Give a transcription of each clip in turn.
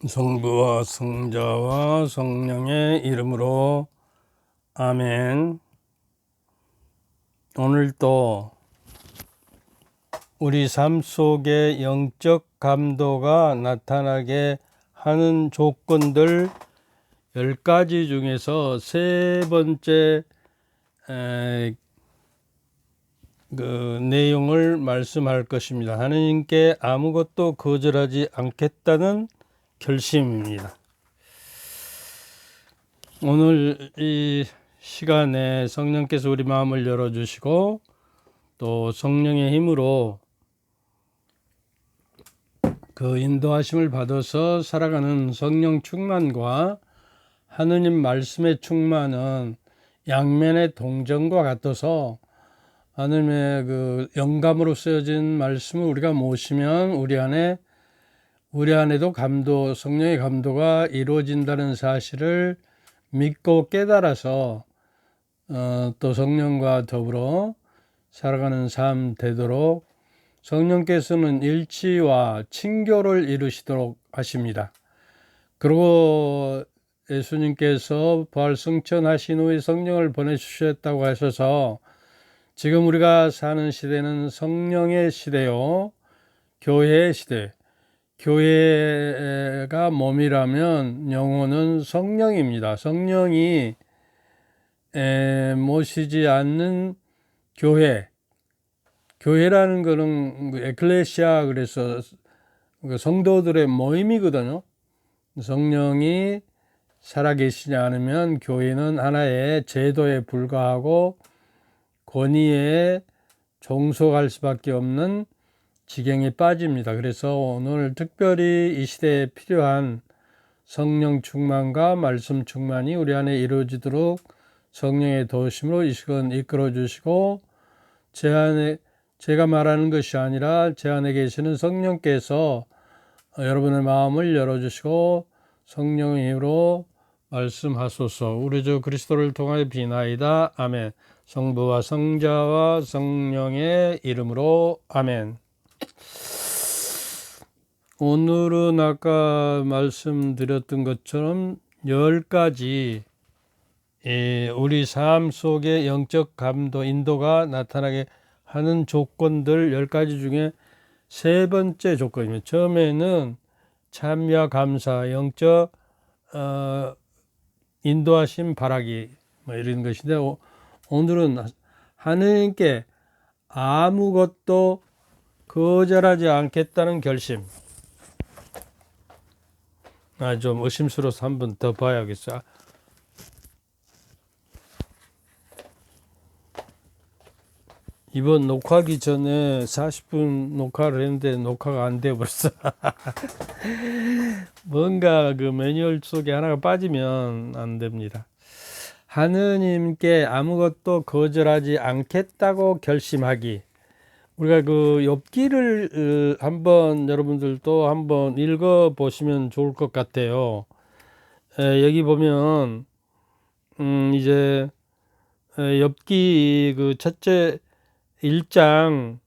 성부와 성자와 성령의 이름으로 아멘. 오늘도 우리 삶 속에 영적 감도가 나타나게 하는 조건들 10가지 중에서 세 번째 내용을 말씀할 것입니다. 하느님께 아무것도 거절하지 않겠다는 결심입니다. 오늘 이 시간에 성령께서 우리 마음을 열어주시고 또 성령의 힘으로 그 인도하심을 받아서 살아가는 성령 충만과 하느님 말씀의 충만은 양면의 동전과 같아서 하느님의 그 영감으로 쓰여진 말씀을 우리가 모시면 우리 안에도 감도, 성령의 감도가 이루어진다는 사실을 믿고 깨달아서 또 성령과 더불어 살아가는 삶 되도록 성령께서는 일치와 친교를 이루시도록 하십니다. 그리고 예수님께서 부활 승천하신 후에 성령을 보내주셨다고 하셔서 지금 우리가 사는 시대는 성령의 시대요, 교회의 시대. 교회가 몸이라면 영혼은 성령입니다. 성령이 모시지 않는 교회라는 것은 에클레시아, 그래서 성도들의 모임이거든요. 성령이 살아계시지 않으면 교회는 하나의 제도에 불과하고 권위에 종속할 수밖에 없는 지경에 빠집니다. 그래서 오늘 특별히 이 시대에 필요한 성령 충만과 말씀 충만이 우리 안에 이루어지도록 성령의 도우심으로 이 시간 이끌어 주시고, 제가 말하는 것이 아니라 제 안에 계시는 성령께서 여러분의 마음을 열어주시고 성령의 힘으로 말씀하소서. 우리 주 그리스도를 통하여 비나이다. 아멘. 성부와 성자와 성령의 이름으로 아멘. 오늘은 아까 말씀드렸던 것처럼 10가지 우리 삶 속에 영적 감도, 인도가 나타나게 하는 조건들 10가지 중에 세 번째 조건입니다. 처음에는 참여와 감사, 영적 인도하심 바라기 이런 것인데, 오늘은 하느님께 아무것도 거절하지 않겠다는 결심. 좀 의심스러워서 한 번 더 봐야겠어. 이번 녹화하기 전에 40분 녹화를 했는데 녹화가 안 돼 버렸어. 뭔가 그 매뉴얼 속에 하나가 빠지면 안 됩니다. 하느님께 아무것도 거절하지 않겠다고 결심하기. 우리가 그 욥기를 한번 여러분들도 한번 읽어 보시면 좋을 것 같아요. 여기 보면 이제 욥기 그 첫째 1장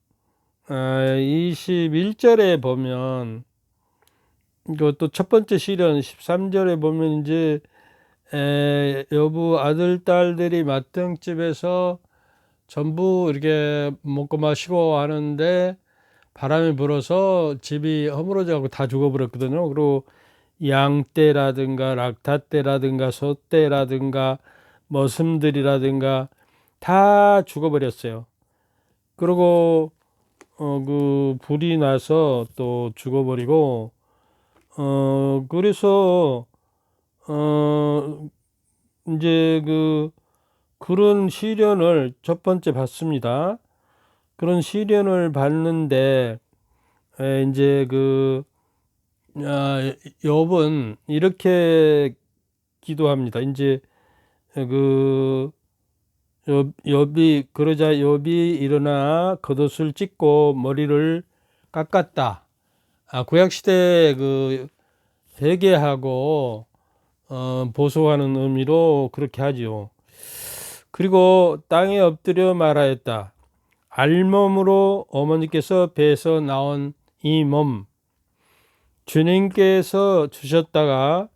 21절에 보면, 이것도 첫 번째 시련 13절에 보면 이제 여부 아들 딸들이 맏등집에서 전부 이렇게 먹고 마시고 하는데 바람이 불어서 집이 허물어져가고 다 죽어버렸거든요. 그리고 양떼라든가 락타떼라든가 소떼라든가 머슴들이라든가 다 죽어버렸어요. 그리고 그 불이 나서 또 죽어버리고, 그래서 이제 그런 시련을 첫 번째 받습니다. 그런 시련을 받는데 이제 욥은 이렇게 기도합니다. 이제 욥이 그러자 욥이 일어나 겉옷을 찢고 머리를 깎았다. 구약 시대 회개하고 보소하는 의미로 그렇게 하지요. 그리고 땅에 엎드려 말하였다. 알몸으로 어머니께서 배에서 나온 이 몸, 주님께서 주셨다가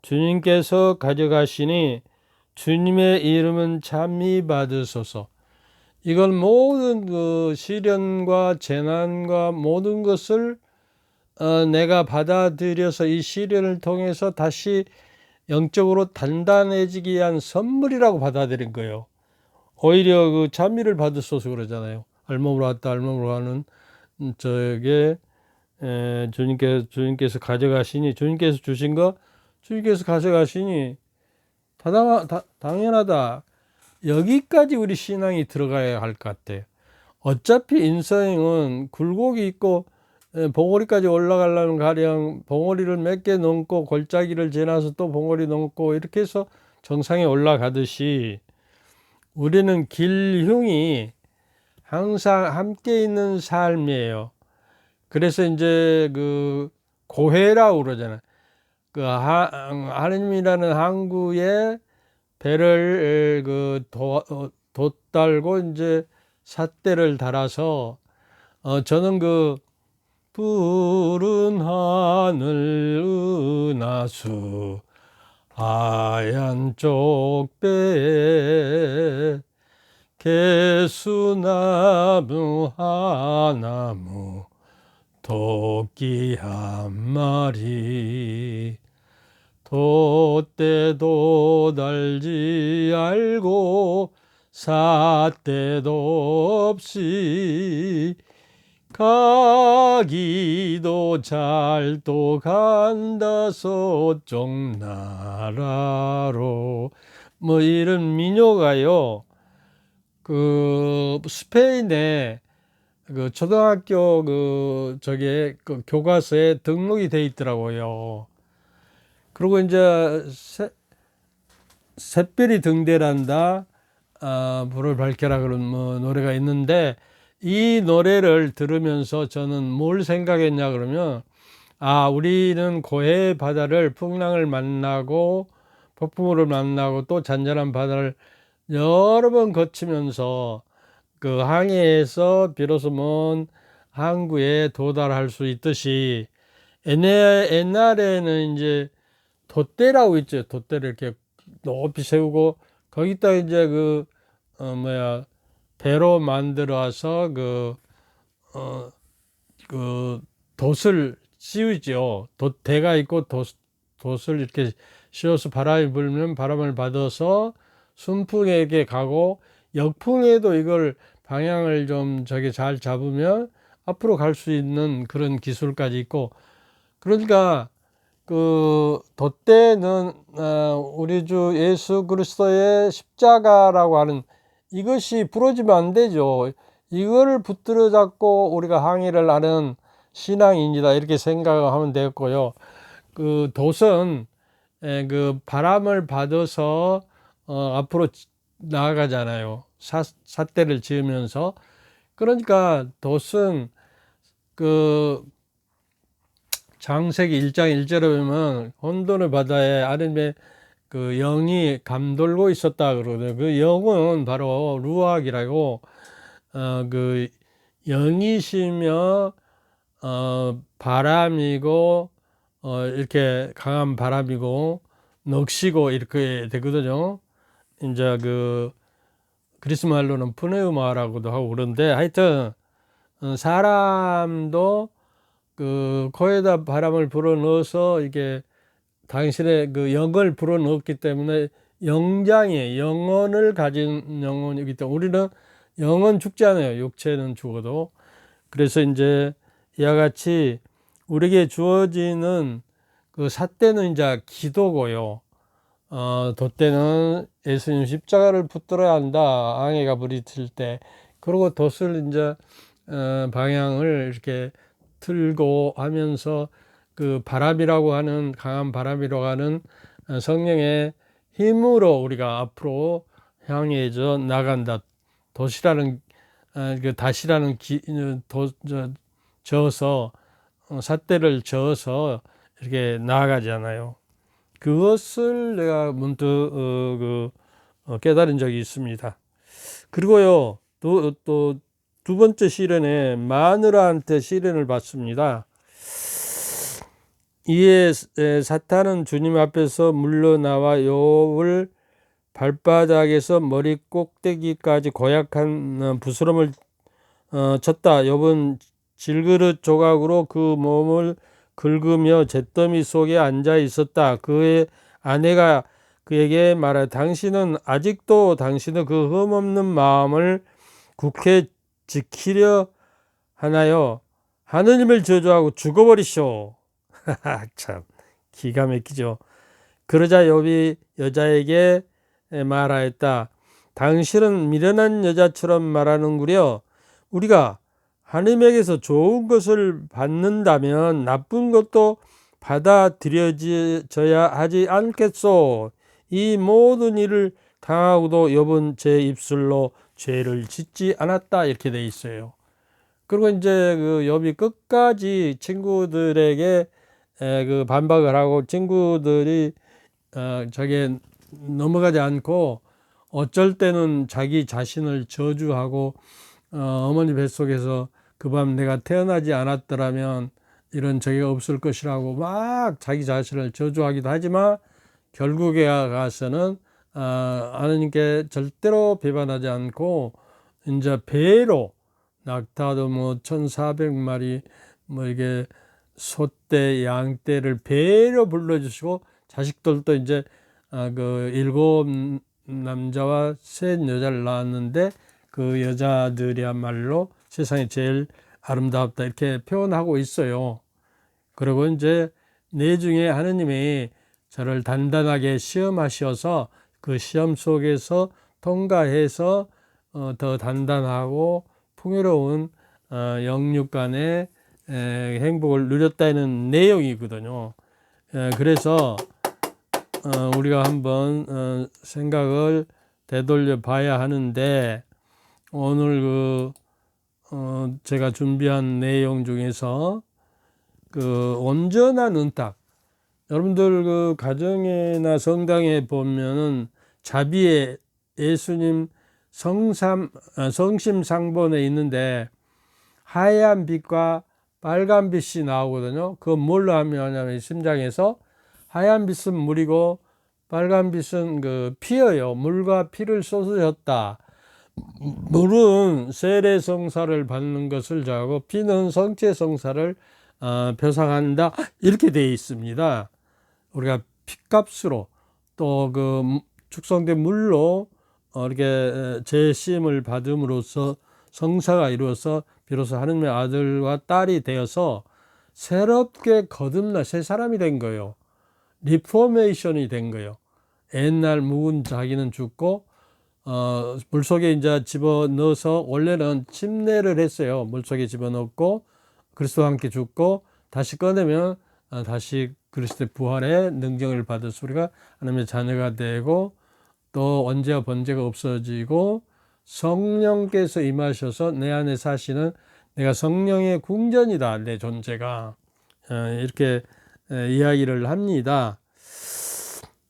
주님께서 가져가시니 주님의 이름은 찬미 받으소서. 이건 모든 그 시련과 재난과 모든 것을 내가 받아들여서 이 시련을 통해서 다시 영적으로 단단해지기 위한 선물이라고 받아들인 거예요. 오히려 그 찬미를 받으소서 그러잖아요. 알몸으로 왔다 알몸으로 가는 저에게 주님께서 가져가시니, 주님께서 주신 거 주님께서 가져가시니 당연하다. 여기까지 우리 신앙이 들어가야 할 것 같아요. 어차피 인생은 굴곡이 있고 봉우리까지 올라가려면 가령 봉우리를 몇 개 넘고 골짜기를 지나서 또 봉우리 넘고 이렇게 해서 정상에 올라가듯이 우리는 길흉이 항상 함께 있는 삶이에요. 그래서 이제 그 고해라고 그러잖아요. 그 하느님이라는 항구에 배를 돛달고 이제 삿대를 달아서 저는 그 푸른 하늘 은하수 하얀 쪽배 개수나무 하나무 토끼 한 마리 돛대도 달지 알고 삿대도 없이 가기도 잘도 간다 서쪽 나라로 뭐 이런 민요가요. 그 스페인에 그 초등학교 그 교과서에 등록이 돼 있더라고요. 그리고 이제 샛별이 등대란다 불을 밝혀라 그런 뭐 노래가 있는데 이 노래를 들으면서 저는 뭘 생각했냐 그러면 우리는 고해 바다를 풍랑을 만나고 폭풍우를 만나고 또 잔잔한 바다를 여러 번 거치면서 그 항해에서 비로소 먼 항구에 도달할 수 있듯이 옛날에는 이제 돛대라고 있죠. 돛대를 이렇게 높이 세우고 거기다 이제 배로 만들어서 그 돛을 씌우죠. 돛대가 있고 돛을 이렇게 씌워서 바람이 불면 바람을 받아서 순풍에게 가고 역풍에도 이걸 방향을 좀 잘 잡으면 앞으로 갈 수 있는 그런 기술까지 있고 그러니까 그 돛대는 우리 주 예수 그리스도의 십자가라고 하는 이것이 부러지면 안 되죠. 이거를 붙들어 잡고 우리가 항해를 하는 신앙인이다 이렇게 생각하면 되겠고요. 그 돛은 그 바람을 받아서 앞으로 나아가잖아요. 삿대를 지으면서 그러니까 돛은 그 창세기 1장 1절에 보면 혼돈의 바다에 하나님의 그 영이 감돌고 있었다 그러거든요. 그 영은 바로 루악이라고 그 영이시며 바람이고 이렇게 강한 바람이고 넋이고 이렇게 되거든요. 이제 그 그리스 말로는 푸네우마라고도 하고 그런데 하여튼 사람도 그 코에다 바람을 불어넣어서 이게 당신의 그 영을 불어넣었기 때문에 영장의 영혼을 가진 영혼이기 때문에 우리는 영은 죽지 않아요. 육체는 죽어도. 그래서 이제 이와 같이 우리에게 주어지는 그 삿대는 이제 기도고요. 돛대는 예수님 십자가를 붙들어야 한다. 항해가 부딪힐 때. 그리고 돛을 이제 방향을 이렇게 틀고 하면서 그 바람이라고 하는 강한 바람이라고 하는 성령의 힘으로 우리가 앞으로 향해져 나간다. 돛이라는 그 다시라는 저어서 삿대를 저어서 이렇게 나아가잖아요. 그것을 내가 문득 깨달은 적이 있습니다. 그리고요 또 두 번째 시련에 마누라한테 시련을 받습니다. 이에 사탄은 주님 앞에서 물러나와 욥을 발바닥에서 머리 꼭대기까지 고약한 부스럼을 쳤다. 욥은 질그릇 조각으로 그 몸을 긁으며 잿더미 속에 앉아 있었다. 그의 아내가 그에게 말하여 당신은 아직도 당신의 그 흠없는 마음을 굳게 지키려 하나요? 하느님을 저주하고 죽어버리시오. 참 기가 막히죠. 그러자 욥이 여자에게 말하였다. 당신은 미련한 여자처럼 말하는구려. 우리가 하나님에게서 좋은 것을 받는다면 나쁜 것도 받아들여져야 하지 않겠소. 이 모든 일을 당하고도 욥은 제 입술로 죄를 짓지 않았다. 이렇게 돼 있어요. 그리고 이제 그 욥이 끝까지 친구들에게 그 반박을 하고 친구들이 자기에 넘어가지 않고 어쩔 때는 자기 자신을 저주하고 어머니 뱃속에서 그 밤 내가 태어나지 않았더라면 이런 적이 없을 것이라고 막 자기 자신을 저주하기도 하지만 결국에 가서는 하나님께 절대로 배반하지 않고 이제 배로 낙타도 뭐 1,400마리 뭐 이게 소떼 양떼를 배로 불러주시고 자식들도 이제 그 7 남자와 3 여자를 낳았는데 그 여자들이야말로 세상에 제일 아름답다 이렇게 표현하고 있어요. 그리고 이제 내중에 하느님이 저를 단단하게 시험하셔서 그 시험 속에서 통과해서 더 단단하고 풍요로운 영육 간의 행복을 누렸다는 내용이거든요. 그래서 우리가 한번 생각을 되돌려 봐야 하는데 오늘 제가 준비한 내용 중에서 그 온전한 은탁, 여러분들 그 가정이나 성당에 보면은 자비의 예수님 성심상본에 있는데 하얀 빛과 빨간 빛이 나오거든요. 그건 뭘로 하냐면 심장에서 하얀 빛은 물이고 빨간 빛은 그 피예요. 물과 피를 쏟으셨다. 물은 세례성사를 받는 것을 자고 피는 성체성사를 표상한다. 이렇게 되어 있습니다. 우리가 피값으로 또 그 축성된 물로 이렇게 재심을 받음으로써 성사가 이루어서 비로소 하느님의 아들과 딸이 되어서 새롭게 거듭나 새 사람이 된 거예요. 리포메이션이 된 거예요. 옛날 묵은 자기는 죽고 물속에 이제 집어넣어서 원래는 침례를 했어요. 물속에 집어넣고 그리스도와 함께 죽고 다시 꺼내면 다시 그리스도의 부활의 능력을 받아서 우리가 하나님의 자녀가 되고 또 언제와 번제가 없어지고 성령께서 임하셔서 내 안에 사시는 내가 성령의 궁전이다. 내 존재가 이렇게 이야기를 합니다.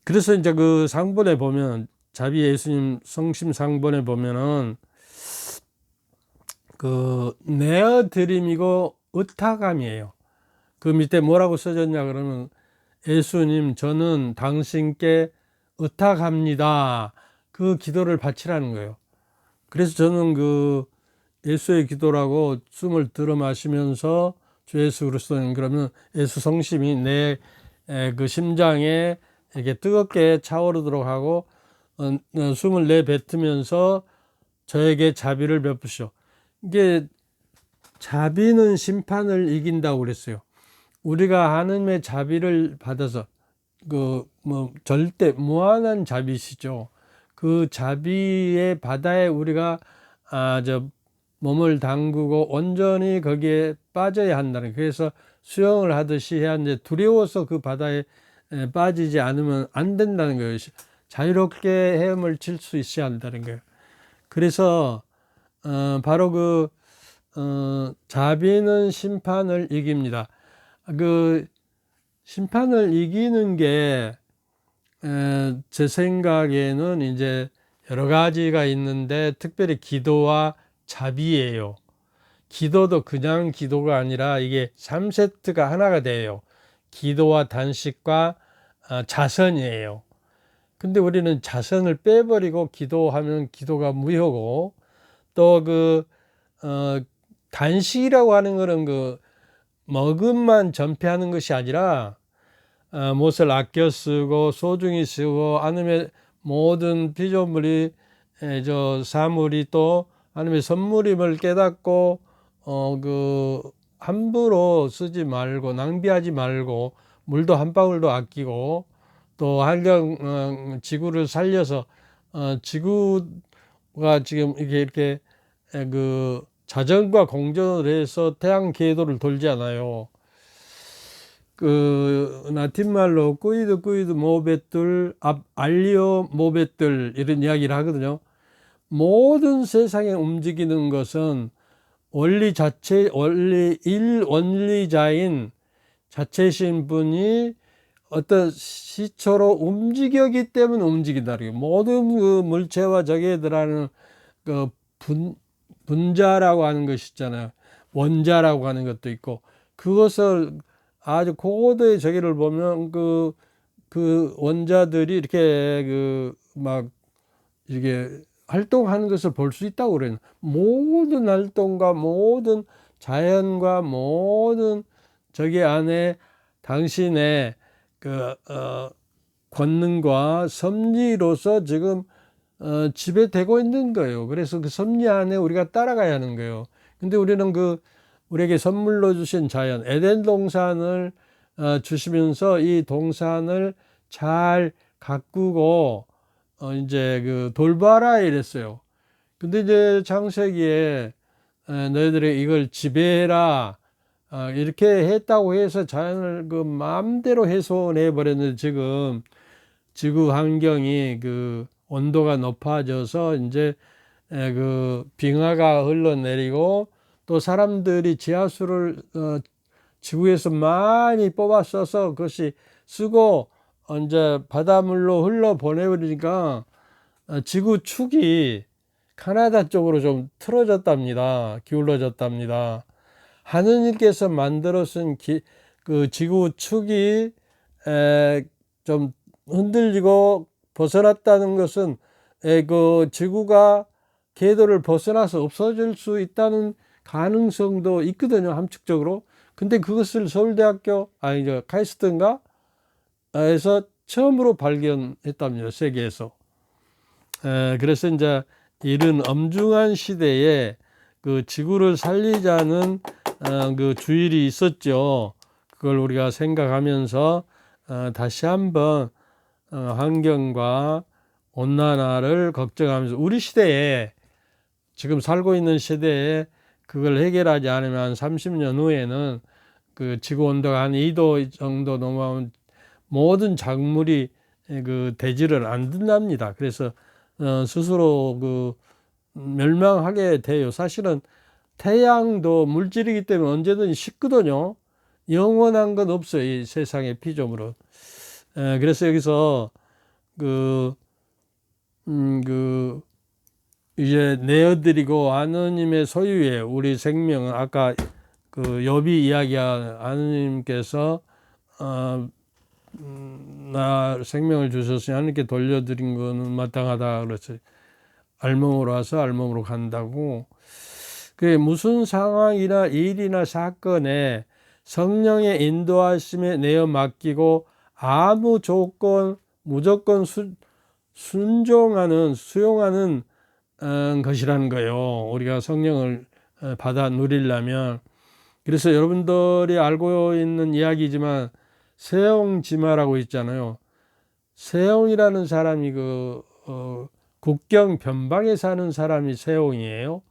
그래서 이제 그 상본에 보면 자비 예수님 성심 상본에 보면은 그 내어드림이고 의타감이에요. 그 밑에 뭐라고 써졌냐 그러면 예수님 저는 당신께 의탁합니다. 그 기도를 바치라는 거예요. 그래서 저는 그 예수의 기도라고 숨을 들어 마시면서 주 예수 그리스도님 그러면 예수 성심이 내 그 심장에 이렇게 뜨겁게 차오르도록 하고 숨을 내뱉으면서 저에게 자비를 베푸시오. 이게 자비는 심판을 이긴다고 그랬어요. 우리가 하나님의 자비를 받아서 그 뭐 절대 무한한 자비시죠. 그 자비의 바다에 우리가 몸을 담그고 온전히 거기에 빠져야 한다는. 그래서 수영을 하듯이 해야 하는데 두려워서 그 바다에 빠지지 않으면 안 된다는 거예요. 자유롭게 헤엄을 칠 수 있어야 한다는 거예요. 그래서 바로 그 자비는 심판을 이깁니다. 그 심판을 이기는 게 제 생각에는 이제 여러 가지가 있는데 특별히 기도와 자비예요. 기도도 그냥 기도가 아니라 이게 3세트가 하나가 돼요. 기도와 단식과 자선이에요. 근데 우리는 자선을 빼버리고 기도하면 기도가 무효고, 또 단식이라고 하는 거는 먹음만 전폐하는 것이 아니라 못을 아껴 쓰고 소중히 쓰고, 아니면 모든 피조물이 사물이 또 하나님의 선물임을 깨닫고 함부로 쓰지 말고 낭비하지 말고 물도 한 방울도 아끼고, 또 환경 지구를 살려서 지구가 지금 이렇게 자전과 공전을 해서 태양 궤도를 돌잖아요. 라틴말로 꾸이드 모베뚤 알리오 모베뚤 이런 이야기를 하거든요. 모든 세상에 움직이는 것은 원리자인 자체신 분이 어떤 시초로 움직이기 때문에 움직인다. 모든 물체와 저기에 들어가는 분자라고 하는 것이 있잖아요. 원자라고 하는 것도 있고, 그것을 아주 고도의 저기를 보면 그 원자들이 이렇게 이게 활동하는 것을 볼 수 있다고 그래요. 모든 활동과 모든 자연과 모든 저기 안에 당신의 권능과 섭리로서 지금 지배되고 있는 거예요. 그래서 그 섭리 안에 우리가 따라가야 하는 거예요. 근데 우리는 우리에게 선물로 주신 자연, 에덴 동산을 주시면서 이 동산을 잘 가꾸고 이제 돌봐라 이랬어요. 근데 이제 창세기에 너희들이 이걸 지배해라 이렇게 했다고 해서 자연을 마음대로 훼손해 버렸는데, 지금 지구 환경이 온도가 높아져서 이제 빙하가 흘러내리고, 또 사람들이 지하수를 지구에서 많이 뽑아 써서 그것이 쓰고 이제 바닷물로 흘러 보내버리니까 지구 축이 카나다 쪽으로 좀 틀어졌답니다. 기울어졌답니다. 하느님께서 만들어 쓴 지구 축이 좀 흔들리고 벗어났다는 것은 지구가 궤도를 벗어나서 없어질 수 있다는 가능성도 있거든요, 함축적으로. 근데 그것을 서울대학교 카이스트인가 에서 처음으로 발견했답니다, 세계에서. 그래서 이제 이런 엄중한 시대에 지구를 살리자는 주일이 있었죠. 그걸 우리가 생각하면서 다시 한번 환경과 온난화를 걱정하면서, 우리 시대에 지금 살고 있는 시대에 그걸 해결하지 않으면 한 30년 후에는 지구 온도가 한 2도 정도 넘어가면 모든 작물이 대지를 안 든답니다. 그래서 스스로 멸망하게 돼요. 사실은 태양도 물질이기 때문에 언제든지 식거든요. 영원한 건 없어요, 이 세상의 피조물은. 그래서 여기서 이제 내어드리고 하느님의 소유예요. 우리 생명은 아까 욥이 이야기한 하느님께서 나 생명을 주셨으니 하느님께 돌려드린 거는 마땅하다 그랬어요. 알몸으로 와서 알몸으로 간다고. 그게 무슨 상황이나 일이나 사건에 성령의 인도하심에 내어 맡기고 아무 조건 무조건 수용하는 것이라는 거예요. 우리가 성령을 받아 누리려면. 그래서 여러분들이 알고 있는 이야기지만 세옹지마라고 있잖아요. 세옹이라는 사람이 국경 변방에 사는 사람이 세옹이에요.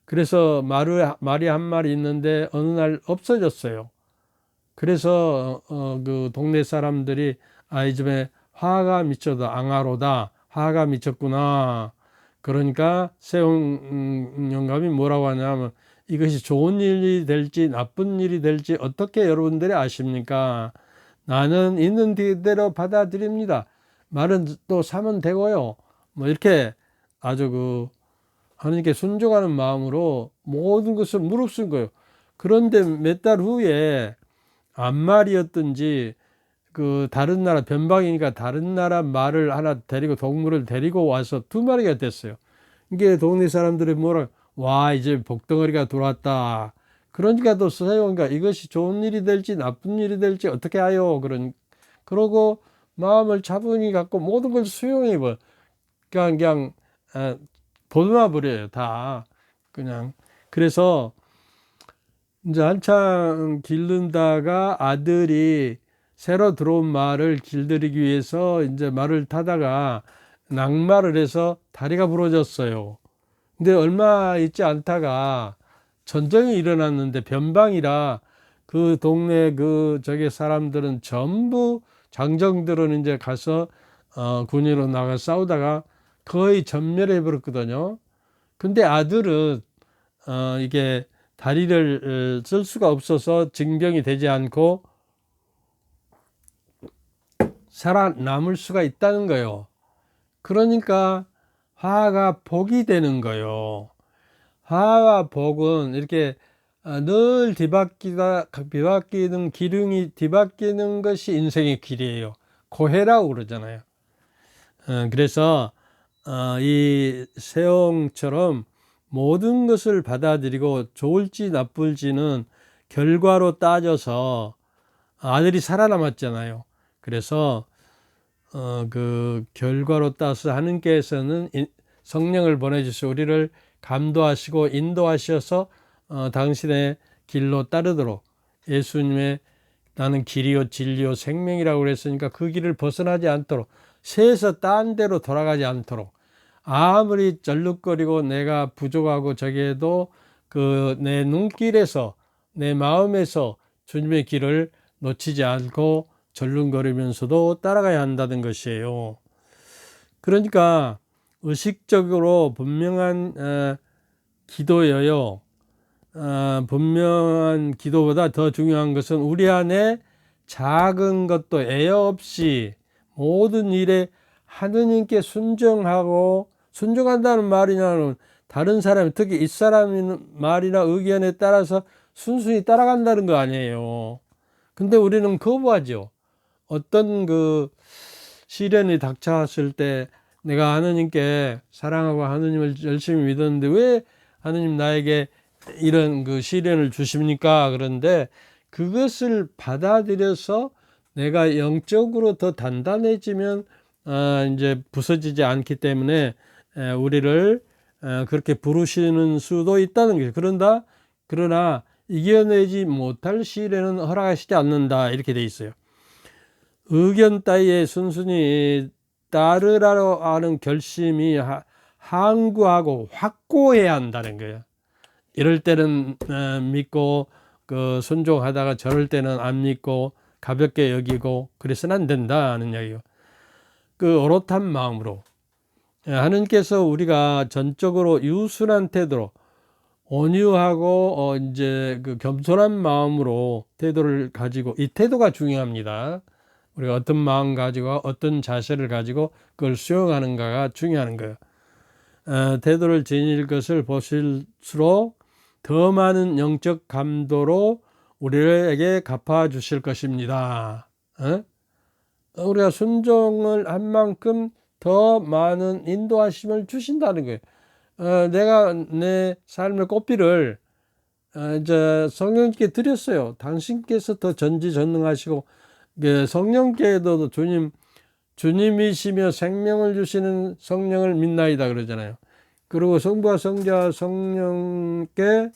그래서 말이 한 마리 있는데 어느 날 없어졌어요. 그래서 동네 사람들이 이 집에 화가 미쳐도 앙하로다, 화가 미쳤구나. 그러니까 세옹 영감이 뭐라고 하냐면, 이것이 좋은 일이 될지 나쁜 일이 될지 어떻게 여러분들이 아십니까? 나는 있는 그대로 받아들입니다. 말은 또 사면 되고요. 이렇게 아주 하나님께 순종하는 마음으로 모든 것을 무릅쓴 거예요. 그런데 몇 달 후에 암말이었든지 그 다른 나라 변방이니까 다른 나라 말을 하나 데리고 동물을 데리고 와서 2마리가 됐어요. 이게 동네 사람들이 뭐라 와 이제 복덩어리가 들어왔다. 그러니까 또 서양가 이것이 좋은 일이 될지 나쁜 일이 될지 어떻게 하요? 그러고 마음을 차분히 갖고 모든 걸 수용해 버. 그냥 보듬어 버려요 다 그냥. 그래서 이제 한참 기른다가 아들이 새로 들어온 말을 길들이기 위해서 이제 말을 타다가 낙마를 해서 다리가 부러졌어요. 근데 얼마 있지 않다가 전쟁이 일어났는데 변방이라 그 동네 그 저기 사람들은 전부 장정들은 이제 가서 군인으로 나가 싸우다가 거의 전멸해 버렸거든요. 근데 아들은 이게 다리를 쓸 수가 없어서 징병이 되지 않고 살아남을 수가 있다는 거예요. 그러니까 화가 복이 되는 거예요. 화와 복은 이렇게 늘 뒤바뀌는 기둥이 뒤바뀌는 것이 인생의 길이에요. 고해라고 그러잖아요. 그래서 이 세옹처럼 모든 것을 받아들이고 좋을지 나쁠지는 결과로 따져서 아들이 살아남았잖아요. 그래서 그 결과로 따서 하느님께서는 성령을 보내주셔서 우리를 감도하시고 인도하셔서 당신의 길로 따르도록 예수님의 나는 길이요 진리요 생명이라고 그랬으니까 그 길을 벗어나지 않도록 새에서 딴 데로 돌아가지 않도록 아무리 절룩거리고 내가 부족하고 저기에도 그 내 눈길에서 내 마음에서 주님의 길을 놓치지 않고 절룩거리면서도 따라가야 한다는 것이에요. 그러니까 의식적으로 분명한 기도여요. 분명한 기도보다 더 중요한 것은 우리 안에 작은 것도 애여 없이 모든 일에 하느님께 순종한다는 말이냐는 다른 사람 특히 이사람 말이나 의견에 따라서 순순히 따라간다는 거 아니에요. 근데 우리는 거부하죠. 어떤 그 시련이 닥쳐왔을 때 내가 하느님께 사랑하고 하느님을 열심히 믿었는데 왜 하느님 나에게 이런 그 시련을 주십니까? 그런데 그것을 받아들여서 내가 영적으로 더 단단해지면 이제 부서지지 않기 때문에 우리를 그렇게 부르시는 수도 있다는 거죠. 그러나 이겨내지 못할 시련은 허락하시지 않는다 이렇게 돼 있어요. 의견 따위에 순순히 따르라고 하는 결심이 항구하고 확고해야 한다는 거예요. 이럴 때는 믿고 그 순종하다가 저럴 때는 안 믿고 가볍게 여기고 그래서는 안 된다는 이야기예요. 그 오롯한 마음으로 하느님께서 우리가 전적으로 유순한 태도로 온유하고 이제 그 겸손한 마음으로 태도를 가지고 이 태도가 중요합니다. 우리가 어떤 마음 가지고 어떤 자세를 가지고 그걸 수용하는가가 중요한 거예요. 태도를 지닐 것을 보실수록 더 많은 영적 감도로 우리에게 갚아주실 것입니다. 우리가 순종을 한 만큼 더 많은 인도하심을 주신다는 거예요. 내가 내 삶의 꽃비를 이제 성령님께 드렸어요. 당신께서 더 전지전능하시고 성령께도 주님이시며 생명을 주시는 성령을 믿나이다 그러잖아요. 그리고 성부와 성자와 성령께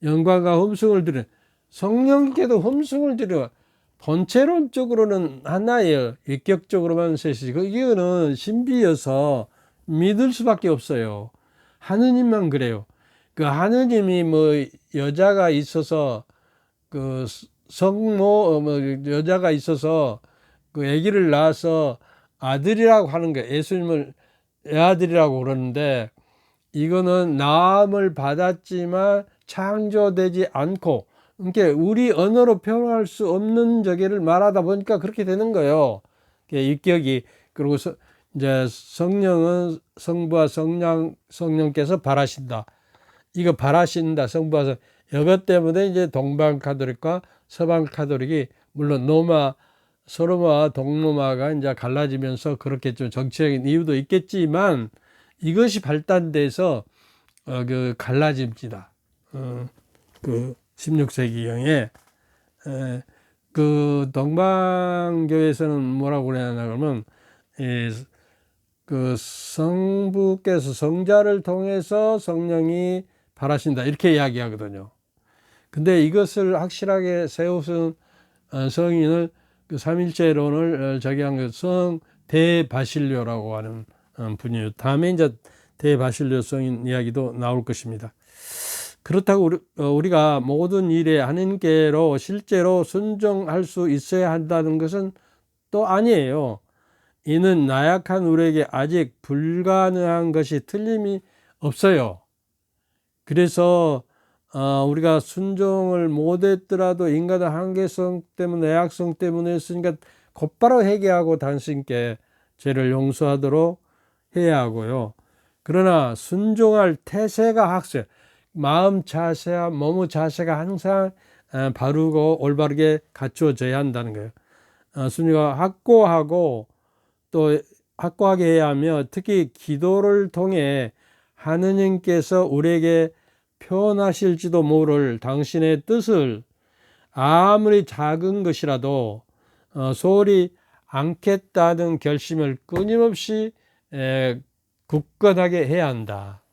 영광과 흠숭을 드려. 성령께도 흠숭을 드려. 본체론적으로는 하나예요. 인격적으로만 셋이지. 이거는 신비여서 믿을 수밖에 없어요. 하느님만 그래요. 그 하느님이 뭐 여자가 있어서 그 여자가 있어서 그 아기를 낳아서 아들이라고 하는 거예요. 예수님을 애아들이라고 그러는데 이거는 낳음을 받았지만 창조되지 않고 그러니까 우리 언어로 표현할 수 없는 저기를 말하다 보니까 그렇게 되는 거예요. 인격이. 그리고 이제 성령은 성부와 성령께서 바라신다. 이거 바라신다. 성부와 이것 때문에 이제 동방 가톨릭과 서방 카톨릭이 물론 소로마와 동로마가 이제 갈라지면서 그렇게 좀 정치적인 이유도 있겠지만 이것이 발단돼서 그 갈라집니다. 그 16세기경에 그 동방교에서는 뭐라고 그러냐 그러면 그 성부께서 성자를 통해서 성령이 발하신다 이렇게 이야기하거든요. 근데 이것을 확실하게 세우신 성인을 그 삼일체론을 적용한 성 대바실료라고 하는 분이에요. 다음에 이제 대바실료 성인 이야기도 나올 것입니다. 그렇다고 우리가 모든 일에 하나님께로 실제로 순종할 수 있어야 한다는 것은 또 아니에요. 이는 나약한 우리에게 아직 불가능한 것이 틀림이 없어요. 그래서 우리가 순종을 못했더라도 인간의 한계성 때문에 약성 때문에 했으니까 곧바로 회개하고 당신께 죄를 용서하도록 해야 하고요. 그러나 순종할 태세가 학세, 마음 자세와 몸의 자세가 항상 바르고 올바르게 갖추어져야 한다는 거예요. 순종가 확고하고 또 확고하게 해야 하며 특히 기도를 통해 하느님께서 우리에게 표현하실지도 모를 당신의 뜻을 아무리 작은 것이라도 소홀히 않겠다는 결심을 끊임없이 굳건하게 해야 한다.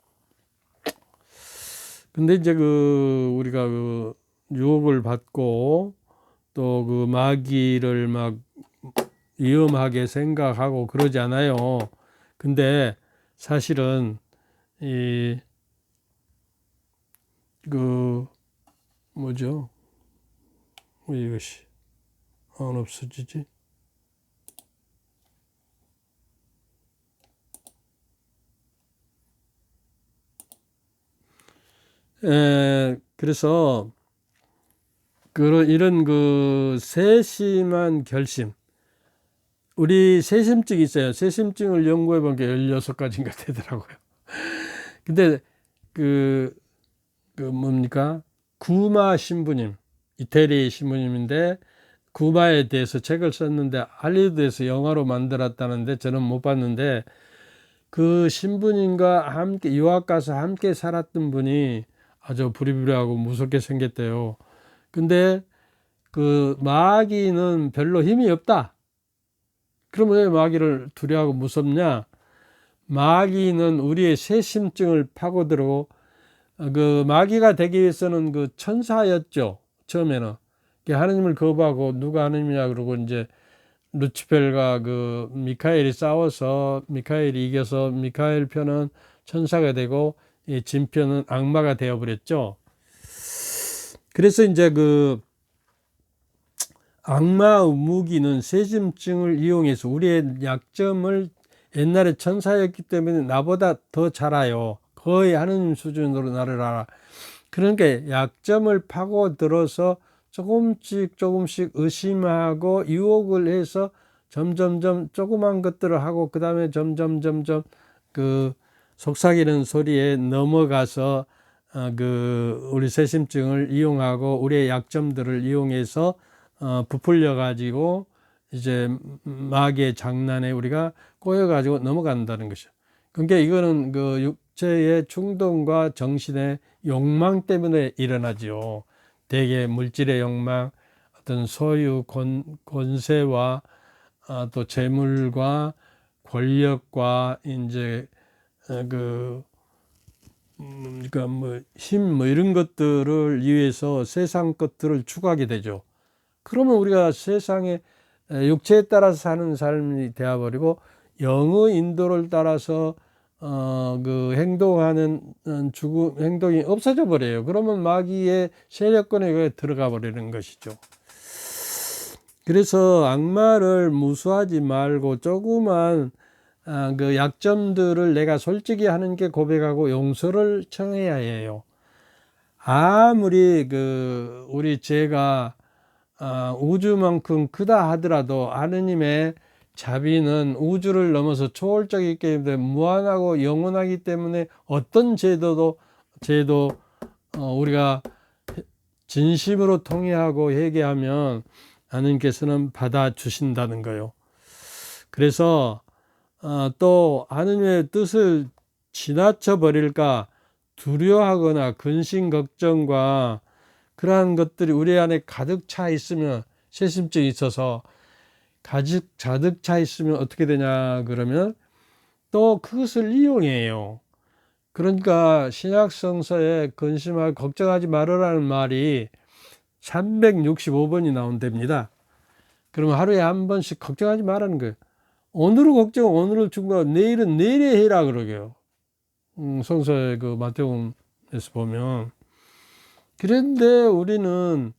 근데 이제 우리가 유혹을 받고 또 그 마귀를 막 위험하게 생각하고 그러지 않아요. 근데 사실은 뭐죠? 왜 이것이 안 없어지지? 그래서 이런 세심한 결심, 우리 세심증이 있어요. 세심증을 연구해 본 게 16가지인가 되더라고요. 근데 뭡니까? 구마 신부님, 이태리 신부님인데 구마에 대해서 책을 썼는데 할리우드에서 영화로 만들었다는데 저는 못 봤는데 그 신부님과 함께 유학 가서 함께 살았던 분이 아주 부리부리하고 무섭게 생겼대요. 근데 그 마귀는 별로 힘이 없다. 그러면 왜 마귀를 두려워하고 무섭냐? 마귀는 우리의 세심증을 파고들고 그 마귀가 되기 위해서는 그 천사였죠. 처음에는 하느님을 거부하고 누가 하느님이냐 그러고 이제 루치펠과 그 미카엘이 싸워서 미카엘이 이겨서 미카엘 편은 천사가 되고 이 진 편은 악마가 되어 버렸죠. 그래서 이제 악마의 무기는 세심증을 이용해서 우리의 약점을 옛날에 천사였기 때문에 나보다 더 잘 알아요. 거의 하느님 수준으로 나를 알아. 그러니까 약점을 파고들어서 조금씩 의심하고 유혹을 해서 점점점 조그만 것들을 하고 그 다음에 점점 그 속삭이는 소리에 넘어가서 우리 세심증을 이용하고 우리의 약점들을 이용해서 부풀려 가지고 이제 마귀의 장난에 우리가 꼬여 가지고 넘어간다는 것이죠. 그러니까 이거는 그 육체의 충동과 정신의 욕망 때문에 일어나지요. 대개 물질의 욕망, 어떤 소유, 권세와 또 재물과 권력과 이제 힘 이런 것들을 위해서 세상 것들을 추구하게 되죠. 그러면 우리가 세상에 육체에 따라서 사는 삶이 되어버리고 영의 인도를 따라서 행동하는 행동이 없어져 버려요. 그러면 마귀의 세력권에 들어가 버리는 것이죠. 그래서 악마를 무수하지 말고 조그만 그 약점들을 내가 솔직히 하는 게 고백하고 용서를 청해야 해요. 아무리 우리 죄가 우주만큼 크다 하더라도 하느님의 자비는 우주를 넘어서 초월적이기 때문에 무한하고 영원하기 때문에 어떤 죄도 우리가 진심으로 통회하고 회개하면 하느님께서는 받아주신다는 거예요. 그래서 또 하느님의 뜻을 지나쳐 버릴까 두려워하거나 근심 걱정과 그러한 것들이 우리 안에 가득 차 있으면, 세심증이 있어서 가득 차 있으면 어떻게 되냐 그러면 또 그것을 이용해요. 그러니까 신약성서에 근심하고 걱정하지 말으라는 말이 365번이 나온답니다. 그러면 하루에 한 번씩 걱정하지 말라는 거예요. 오늘은 걱정, 오늘을 충분하고 내일은 내일에 해라 그러게요. 성서의 그 마태복음에서 보면. 그런데 우리는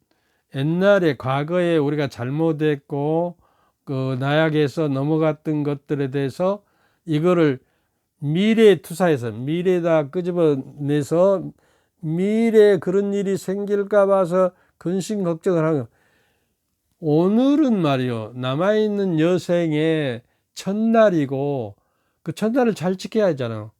옛날에 과거에 우리가 잘못했고 그 나약에서 넘어갔던 것들에 대해서 이거를 미래에 투사해서 미래에다 끄집어내서 미래에 그런 일이 생길까 봐서 근심 걱정을 하는 거예요. 오늘은 말이요, 남아있는 여생의 첫날이고 그 첫날을 잘 지켜야 하잖아요.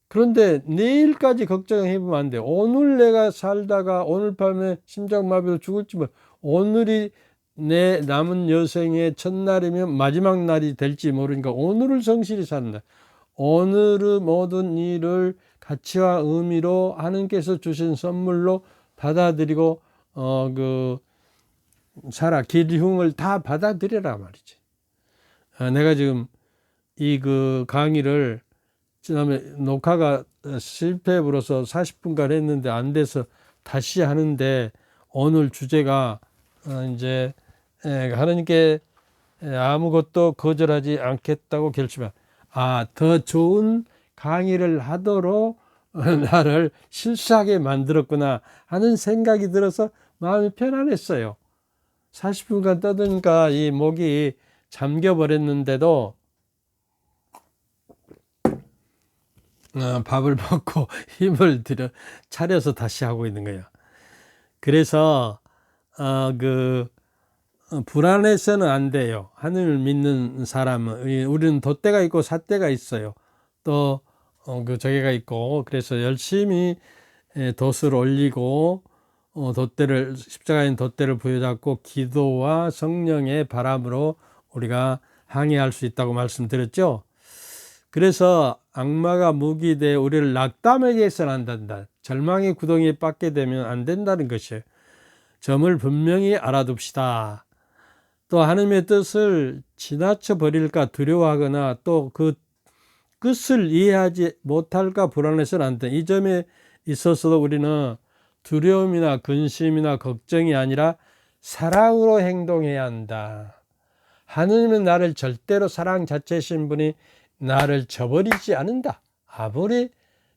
그런데 내일까지 걱정해보면 안 돼요. 오늘 내가 살다가 오늘 밤에 심장마비로 죽을지 뭐, 오늘이 내 남은 여생의 첫날이면 마지막 날이 될지 모르니까 오늘을 성실히 산다. 오늘의 모든 일을 가치와 의미로 하느님께서 주신 선물로 받아들이고 기흉을 다 받아들여라 말이지. 내가 지금 이 그 강의를 지난번에 녹화가 실패해버려서 40분간 했는데 안 돼서 다시 하는데, 오늘 주제가 이제 하느님께 아무것도 거절하지 않겠다고 결심한, 더 좋은 강의를 하도록 나를 실수하게 만들었구나 하는 생각이 들어서 마음이 편안했어요. 40분간 떠드니까 이 목이 잠겨버렸는데도 밥을 먹고 힘을 들여 차려서 다시 하고 있는 거야. 그래서 불안해서는 안 돼요. 하늘을 믿는 사람은. 우리는 돛대가 있고 삿대가 있어요. 또 그 저기가 있고, 그래서 열심히 돛을 올리고 십자가인 돛대를 부여잡고 기도와 성령의 바람으로 우리가 항해할 수 있다고 말씀드렸죠. 그래서 악마가 무기돼 우리를 낙담하게 해서는 안 된다. 절망의 구덩이에 빠게 되면 안 된다는 것이에요. 점을 분명히 알아둡시다. 또 하나님의 뜻을 지나쳐 버릴까 두려워하거나 또 그 끝을 이해하지 못할까 불안해서는 안 된다. 이 점에 있어서도 우리는 두려움이나 근심이나 걱정이 아니라 사랑으로 행동해야 한다. 하느님은 나를 절대로 사랑 자체이신 분이 나를 저버리지 않는다. 아무리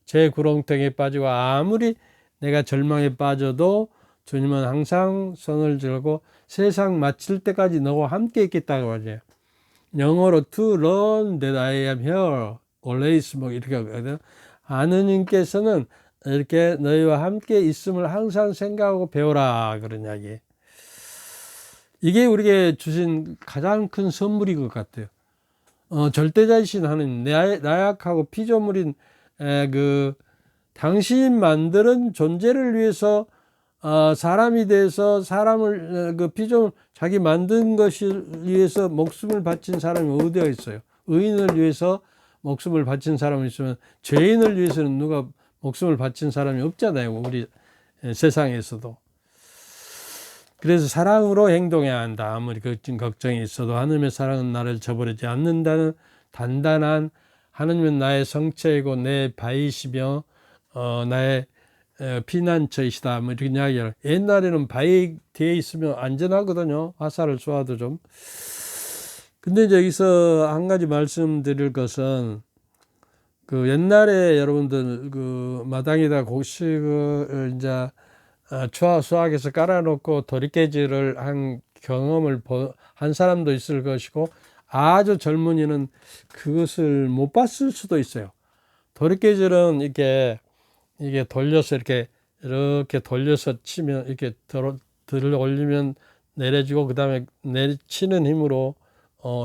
제 구렁텅이에 빠지고 아무리 내가 절망에 빠져도 주님은 항상 손을 들고 세상 마칠 때까지 너와 함께 있겠다고 하죠. 영어로 to learn that I am here always 뭐 이렇게 하거든요. 하느님께서는 이렇게 너희와 함께 있음을 항상 생각하고 배워라 그런 이야기. 이게 우리에게 주신 가장 큰 선물인 것 같아요. 절대자이신 하느님, 나약하고 피조물인 당신 만드는 존재를 위해서 사람이 돼서 사람을 피조물 자기 만든 것을 위해서 목숨을 바친 사람이 어디가 있어요? 의인을 위해서 목숨을 바친 사람이 있으면 죄인을 위해서는 누가 목숨을 바친 사람이 없잖아요. 우리 세상에서도. 그래서 사랑으로 행동해야 한다. 아무리 걱정이 있어도 하느님의 사랑은 나를 저버리지 않는다는 단단한, 하느님은 나의 성체이고 내 바위시며 나의 피난처이시다. 뭐 이렇게 이야기를. 옛날에는 바위 뒤에 있으면 안전하거든요. 화살을 쏘아도 좀. 근데 이제 여기서 한 가지 말씀드릴 것은, 그 옛날에 여러분들 그 마당에다 곡식을 이제 수학에서 깔아놓고 도리깨질을 한 경험을 한 사람도 있을 것이고, 아주 젊은이는 그것을 못 봤을 수도 있어요. 도리깨질은 이게 돌려서 이렇게 돌려서 치면 이렇게 들어 올리면 내려지고 그 다음에 내치는 힘으로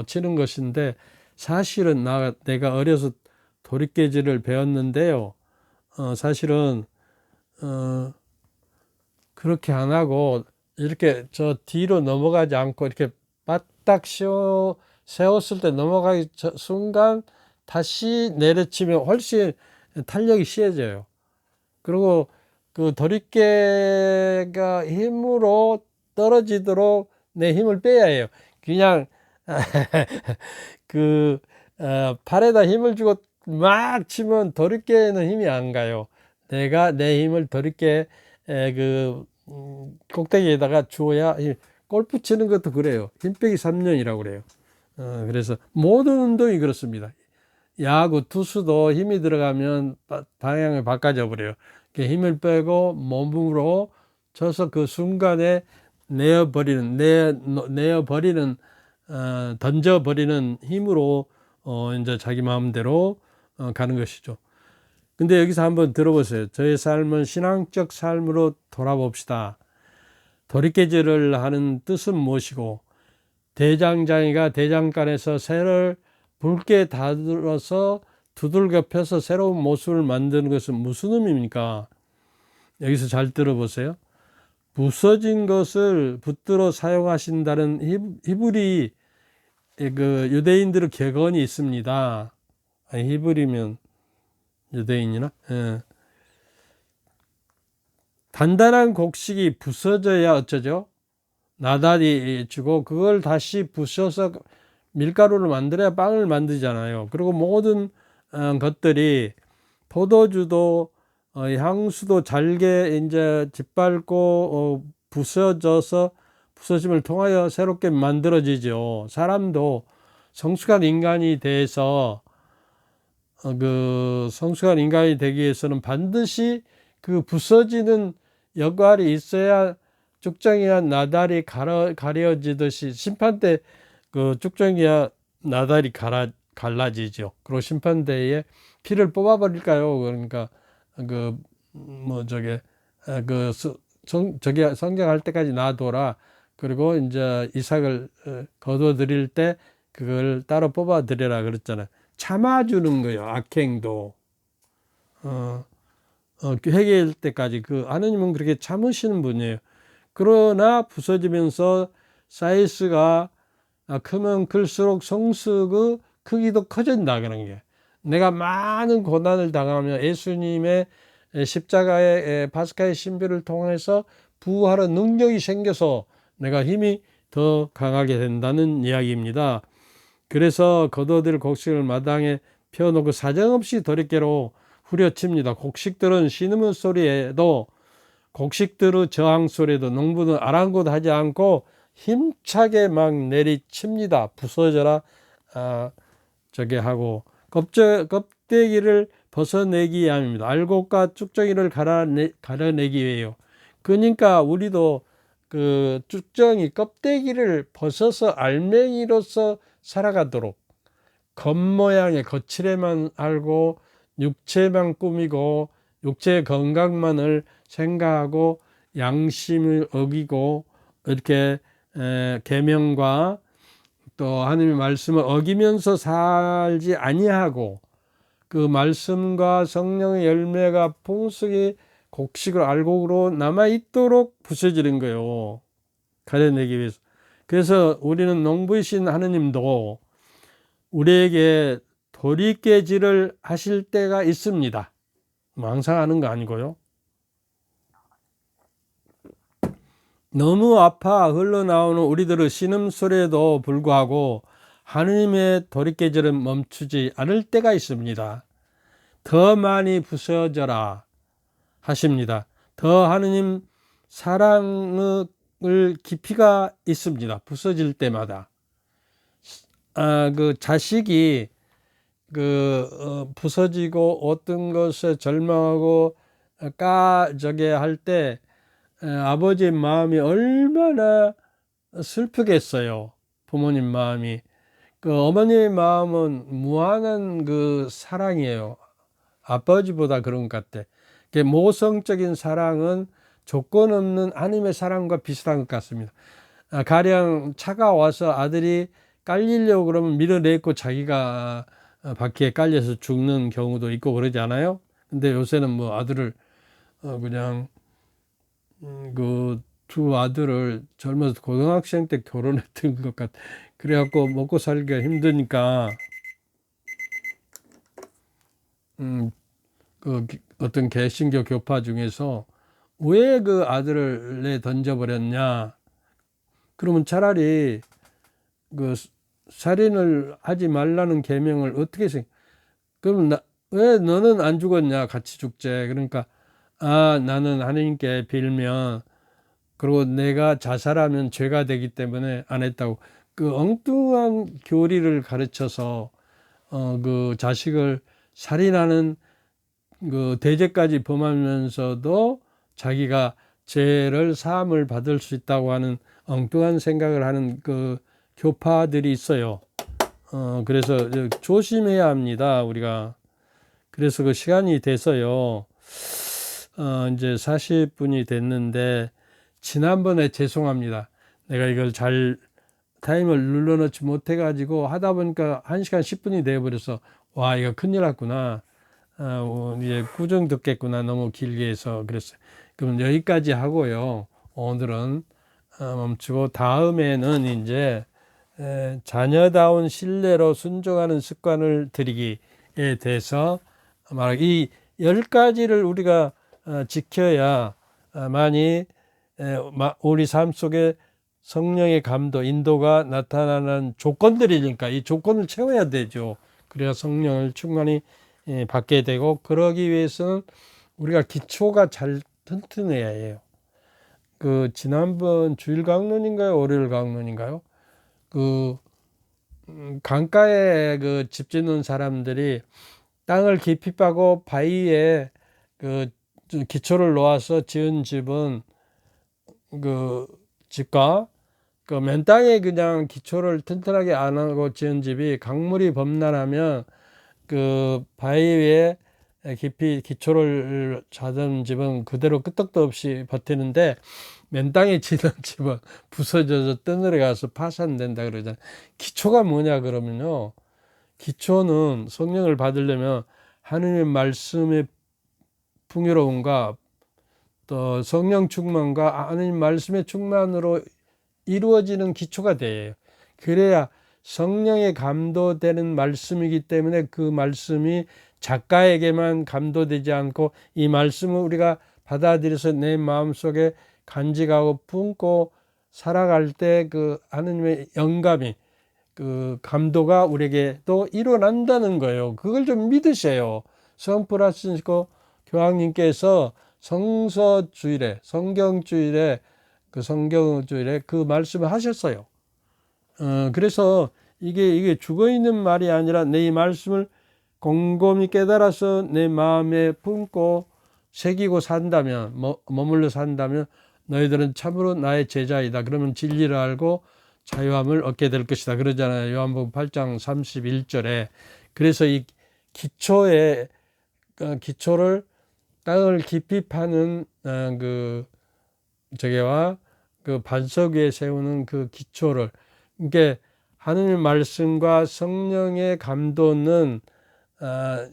치는 것인데, 사실은 내가 어려서 도리깨질을 배웠는데요. 사실은 그렇게 안 하고 이렇게 저 뒤로 넘어가지 않고 이렇게 바닥 세웠을 때 넘어가기 순간 다시 내려치면 훨씬 탄력이 쉬워져요. 그리고 그 도리깨가 힘으로 떨어지도록 내 힘을 빼야 해요. 그냥 그 팔에다 힘을 주고 막 치면 도리깨는 힘이 안 가요. 내가 내 힘을 도리깨 꼭대기에다가 주어야. 골프 치는 것도 그래요. 힘 빼기 3년이라고 그래요. 그래서 모든 운동이 그렇습니다. 야구, 투수도 힘이 들어가면 방향을 바꿔져 버려요. 힘을 빼고 몸으로 쳐서 그 순간에 내어버리는, 던져버리는 힘으로, 이제 자기 마음대로, 가는 것이죠. 근데 여기서 한번 들어보세요. 저의 삶은 신앙적 삶으로 돌아봅시다. 도리깨질을 하는 뜻은 무엇이고, 대장장이가 대장간에서 새를 붉게 다듬어서 두들겨 펴서 새로운 모습을 만드는 것은 무슨 의미입니까? 여기서 잘 들어보세요. 부서진 것을 붙들어 사용하신다는 히브리 그 유대인들의 격언이 있습니다. 히브리면 유대인이나? 예. 단단한 곡식이 부서져야 어쩌죠? 나달이 주고 그걸 다시 부셔서 밀가루를 만들어야 빵을 만들잖아요. 그리고 모든 것들이 포도주도 향수도 잘게 이제 짓밟고 부서져서 부서짐을 통하여 새롭게 만들어지죠. 사람도 성숙한 인간이 돼서 그 성숙한 인간이 되기 위해서는 반드시 그 부서지는 역할이 있어야 쭉정이와 나달이 가려지듯이 심판 때 그 쭉정이와 나달이 갈라지죠. 그리고 심판대에 피를 뽑아버릴까요? 그러니까 그 뭐 저게 저게 성경할 때까지 놔둬라. 그리고 이제 이삭을 거둬들일 때 그걸 따로 뽑아들여라 그랬잖아요. 참아주는 거예요. 악행도 회개할 때까지 하느님은 그렇게 참으시는 분이에요. 그러나 부서지면서 사이즈가 크면 클수록 성숙의 크기도 커진다 그런 게. 내가 많은 고난을 당하며 예수님의 십자가의 파스카의 신비를 통해서 부활의 능력이 생겨서 내가 힘이 더 강하게 된다는 이야기입니다. 그래서 걷어들 곡식을 마당에 펴놓고 사정없이 도리깨로 후려칩니다. 곡식들은 신음 소리에도 곡식들의 저항 소리에도 농부는 아랑곳하지 않고 힘차게 막 내리칩니다. 부서져라 저게 하고 껍데기를 벗어내기 위함입니다. 알곡과 쭉정이를 가려내기 위해요. 그러니까 우리도 그 쭉정이 껍데기를 벗어서 알맹이로서 살아가도록 겉모양의 거칠에만 알고 육체만 꾸미고 육체의 건강만을 생각하고 양심을 어기고 이렇게 계명과 또 하나님의 말씀을 어기면서 살지 아니하고 그 말씀과 성령의 열매가 풍성히 곡식을 알곡으로 남아있도록 부서지는 거예요. 가려내기 위해서. 그래서 우리는 농부이신 하느님도 우리에게 도리깨질을 하실 때가 있습니다. 항상 하는 거 아니고요. 너무 아파 흘러나오는 우리들의 신음소리에도 불구하고 하느님의 도리깨질은 멈추지 않을 때가 있습니다. 더 많이 부서져라 하십니다. 더 하느님 사랑의 깊이가 있습니다. 부서질 때마다. 그 자식이 부서지고 어떤 것에 절망하고 저게 할 때 아버지의 마음이 얼마나 슬프겠어요. 부모님 마음이. 어머니의 마음은 무한한 사랑이에요. 아버지보다 그런 것 같아. 모성적인 사랑은 조건 없는 하나님의 사랑과 비슷한 것 같습니다. 가령 차가 와서 아들이 깔리려고 그러면 밀어내고 자기가 바퀴에 깔려서 죽는 경우도 있고 그러지 않아요? 근데 요새는 뭐 아들을 그냥 그 두 아들을 젊어서 고등학생 때 결혼했던 것 같아. 그래갖고 먹고 살기가 힘드니까 그 어떤 개신교 교파 중에서 왜 그 아들을 내 던져버렸냐? 그러면 차라리 그 살인을 하지 말라는 계명을 어떻게 그럼 왜 너는 안 죽었냐? 같이 죽재. 그러니까 나는 하나님께 빌면 그리고 내가 자살하면 죄가 되기 때문에 안 했다고 그 엉뚱한 교리를 가르쳐서 그 자식을 살인하는 그 대죄까지 범하면서도 자기가 죄를 사함을 받을 수 있다고 하는 엉뚱한 생각을 하는 그 교파들이 있어요. 그래서 조심해야 합니다, 우리가. 그래서 그 시간이 돼서요. 이제 40분이 됐는데 지난번에 죄송합니다. 내가 이걸 잘 타임을 눌러놓지 못해가지고 하다 보니까 1시간 10분이 돼버려서 와 이거 큰일 났구나. 이제 꾸중 듣겠구나. 너무 길게 해서 그랬어요. 그럼 여기까지 하고요. 오늘은 멈추고 다음에는 이제 자녀다운 신뢰로 순종하는 습관을 들이기에 대해서 말하기 이 10가지를 우리가 지켜야 많이 우리 삶 속에 성령의 감도, 인도가 나타나는 조건들이니까 이 조건을 채워야 되죠. 그래야 성령을 충만히 받게 되고 그러기 위해서는 우리가 기초가 잘 튼튼해야 해요. 그 지난번 주일 강론인가요? 월요일 강론인가요? 그 강가에 그 집 짓는 사람들이 땅을 깊이 파고 바위에 그 기초를 놓아서 지은 집은 그 집과 그 맨 땅에 그냥 기초를 튼튼하게 안 하고 지은 집이 강물이 범람하면 그 바위 위에 깊이 기초를 잡은 집은 그대로 끄떡도 없이 버티는데 맨 땅에 짓는 집은 부서져서 떠내려 가서 파산된다 그러잖아요. 기초가 뭐냐 그러면요. 기초는 성령을 받으려면 하느님의 말씀의 풍요로움과 또 성령 충만과 하느님 말씀의 충만으로 이루어지는 기초가 돼요. 그래야 성령에 감도되는 말씀이기 때문에 그 말씀이 작가에게만 감도되지 않고 이 말씀을 우리가 받아들여서 내 마음속에 간직하고 품고 살아갈 때 그 하느님의 영감이 그 감도가 우리에게 또 일어난다는 거예요. 그걸 좀 믿으세요. 성 프란시스코 교황님께서 성서주일에 성경주일에 그 성경주일에 그 말씀을 하셨어요. 그래서 이게 죽어 있는 말이 아니라 내 이 말씀을 곰곰이 깨달아서 내 마음에 품고 새기고 산다면 머물러 산다면 너희들은 참으로 나의 제자이다. 그러면 진리를 알고 자유함을 얻게 될 것이다. 그러잖아요. 요한복음 8장 31절에. 그래서 이 기초를 땅을 깊이 파는 그 저게와 그 반석 위에 세우는 그 기초를 이게 하느님 말씀과 성령의 감도는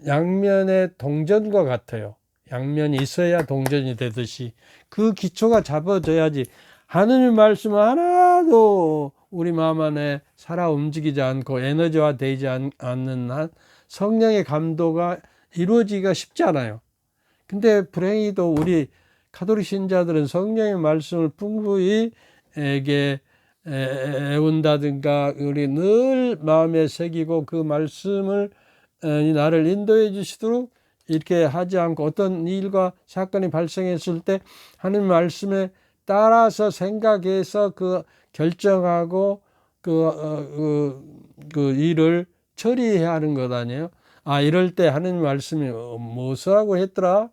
양면의 동전과 같아요. 양면이 있어야 동전이 되듯이 그 기초가 잡아져야지 하느님 말씀은 하나도 우리 마음 안에 살아 움직이지 않고 에너지화 되지 않는 한 성령의 감도가 이루어지기가 쉽지 않아요. 근데 불행히도 우리 가톨릭 신자들은 성령의 말씀을 풍부히 애운다든가 우리 늘 마음에 새기고 그 말씀을 나를 인도해 주시도록 이렇게 하지 않고 어떤 일과 사건이 발생했을 때 하나님 말씀에 따라서 생각해서 그 결정하고 그 일을 처리해야 하는 것 아니에요? 이럴 때 하나님 말씀이 무엇을 하고 했더라?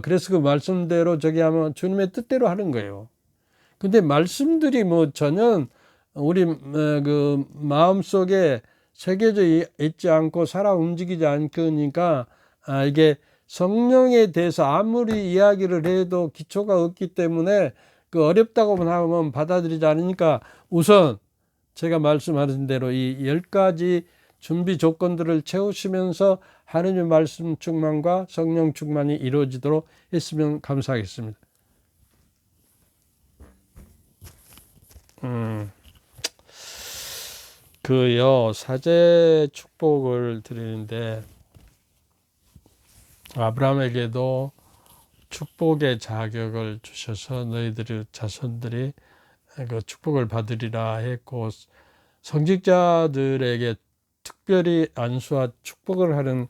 그래서 그 말씀대로 저기 하면 주님의 뜻대로 하는 거예요. 근데 말씀들이 뭐 전혀 우리 그 마음속에 새겨져 있지 않고 살아 움직이지 않으니까 이게 성령에 대해서 아무리 이야기를 해도 기초가 없기 때문에 그 어렵다고만 하면 받아들이지 않으니까 우선 제가 말씀하신 대로 이 10가지 준비 조건들을 채우시면서 하느님 말씀 충만과 성령 충만이 이루어지도록 했으면 감사하겠습니다. 그요, 사제 축복을 드리는데, 아브라함에게도 축복의 자격을 주셔서 너희들의 자손들이 그 축복을 받으리라 했고, 성직자들에게 특별히 안수와 축복을 하는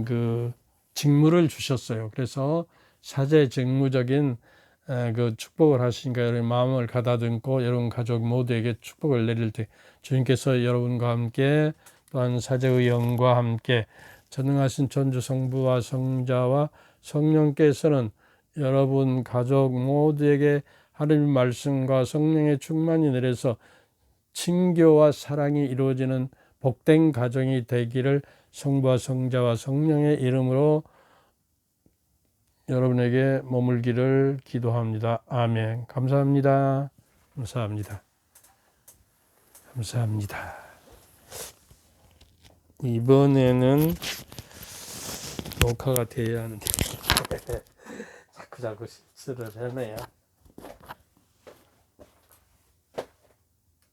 그 직무를 주셨어요. 그래서 사제 직무적인 그 축복을 하시니까 여러분 마음을 가다듬고 여러분 가족 모두에게 축복을 내릴 때 주님께서 여러분과 함께 또한 사제의 영과 함께 전능하신 천주 성부와 성자와 성령께서는 여러분 가족 모두에게 하나님 말씀과 성령의 충만이 내려서 친교와 사랑이 이루어지는 복된 가정이 되기를 성부와 성자와 성령의 이름으로 여러분에게 머물기를 기도합니다. 아멘. 감사합니다. 감사합니다. 감사합니다. 이번에는 녹화가 돼야 하는데 자꾸 실수를 하네요.